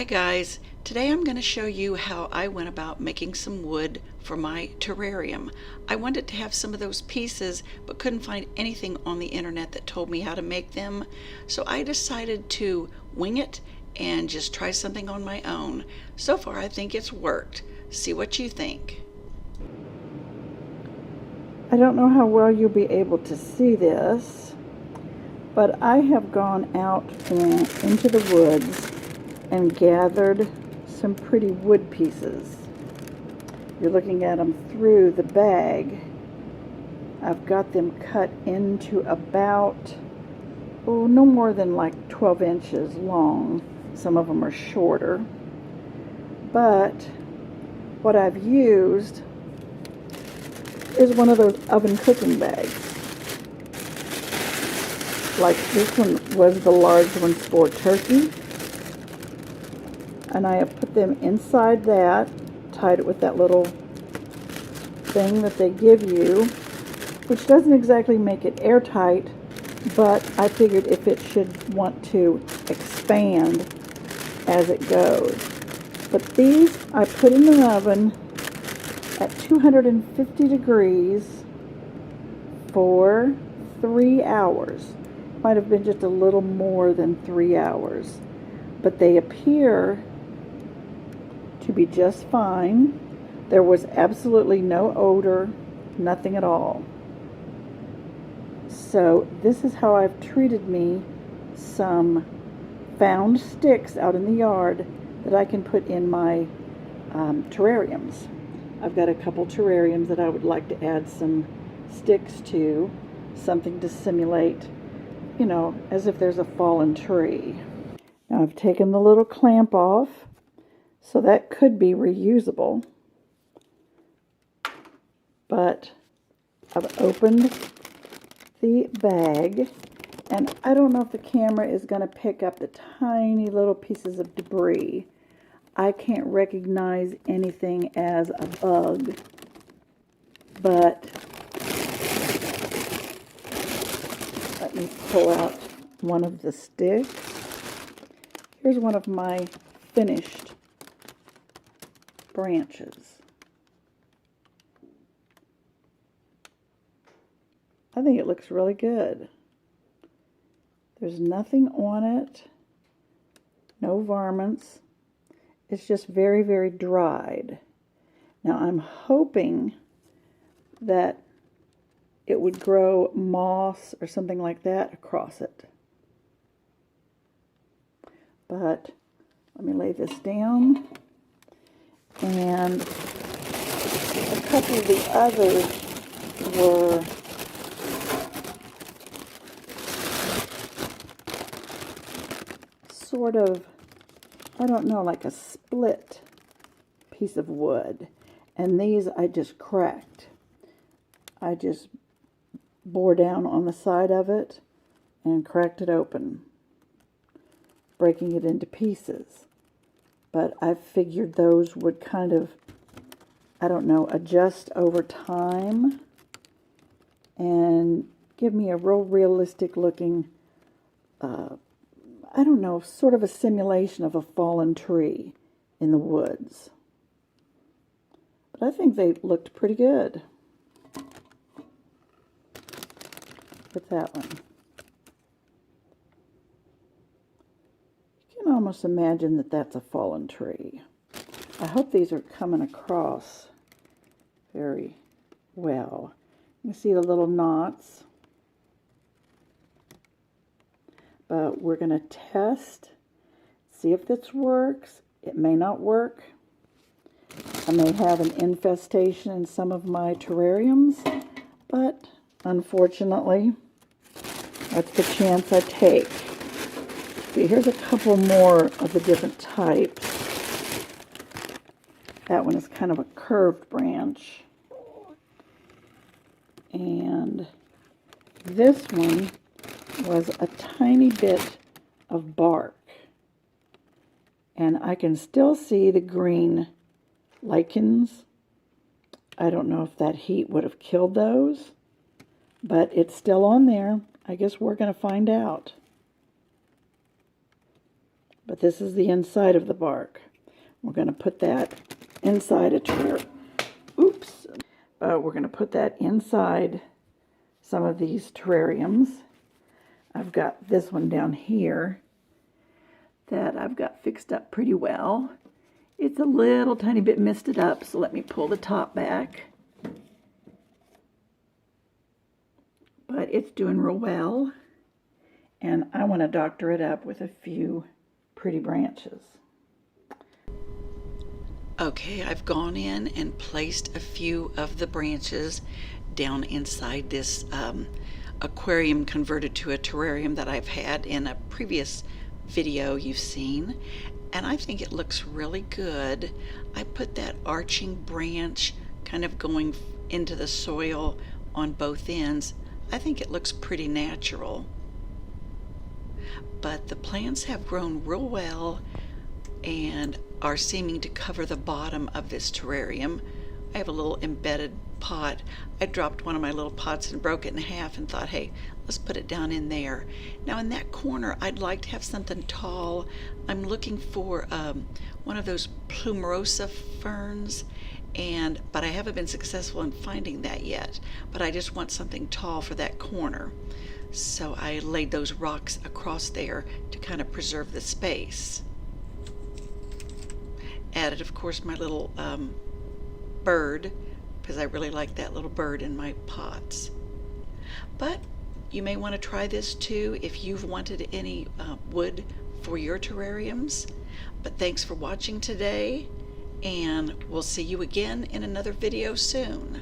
Hi guys, today I'm going to show you how I went about making some wood for my terrarium. I wanted to have some of those pieces but couldn't find anything on the internet that told me how to make them, so I decided to wing it and just try something on my own. So far I think it's worked. See what you think. I don't know how well you'll be able to see this, but I have gone out into the woods and gathered some pretty wood pieces. You're looking at them through the bag. I've got them cut into about, no more than like 12 inches long. Some of them are shorter. But what I've used is one of those oven cooking bags. Like this one was the large one for turkey. And I have put them inside that, tied it with that little thing that they give you, which doesn't exactly make it airtight, but I figured if it should want to expand as it goes. But these I put in the oven at 250 degrees for 3 hours. Might have been just a little more than 3 hours, but they appear to be just fine. There was absolutely no odor, nothing at all. So this is how I've treated me some found sticks out in the yard that I can put in my terrariums. I've got a couple terrariums that I would like to add some sticks to, something to simulate, as if there's a fallen tree. Now I've taken the little clamp off, so that could be reusable. But I've opened the bag, and I don't know if the camera is going to pick up the tiny little pieces of debris. I can't recognize anything as a bug, but let me pull out one of the sticks. Here's one of my finished branches. I think it looks really good. There's nothing on it, no varmints. It's just very, very dried. Now I'm hoping that it would grow moss or something like that across it. But let me lay this down. And a couple of the others were sort of, I don't know, like a split piece of wood. And these I just cracked. I just bore down on the side of it and cracked it open, breaking it into pieces. But I figured those would kind of, I don't know, adjust over time and give me a real realistic looking, I don't know, sort of a simulation of a fallen tree in the woods. But I think they looked pretty good with that one. You can almost imagine that that's a fallen tree. I hope these are coming across very well. You can see the little knots. But we're going to test, see if this works. It may not work. I may have an infestation in some of my terrariums, but unfortunately, that's the chance I take. See, here's a couple more of the different types. That one is kind of a curved branch. And this one was a tiny bit of bark. And I can still see the green lichens. I don't know if that heat would have killed those, but it's still on there. I guess we're going to find out. but this is the inside of the bark. We're going to put that inside a terrarium. Oops. We're going to put that inside some of these terrariums. I've got this one down here that I've got fixed up pretty well. It's a little tiny bit misted up, so let me pull the top back. But it's doing real well, and I want to doctor it up with a few pretty branches. Okay, I've gone in and placed a few of the branches down inside this aquarium converted to a terrarium that I've had in a previous video you've seen, and I think it looks really good. I put that arching branch kind of going into the soil on both ends. I think it looks pretty natural. But the plants have grown real well and are seeming to cover the bottom of this terrarium. I have a little embedded pot. I dropped one of my little pots and broke it in half and thought, hey, let's put it down in there. Now in that corner, I'd like to have something tall. I'm looking for one of those plumerosa ferns, but I haven't been successful in finding that yet. But I just want something tall for that corner. So I laid those rocks across there to kind of preserve the space. Added, of course, my little bird, because I really like that little bird in my pots. But you may want to try this too if you've wanted any wood for your terrariums. But thanks for watching today, and we'll see you again in another video soon.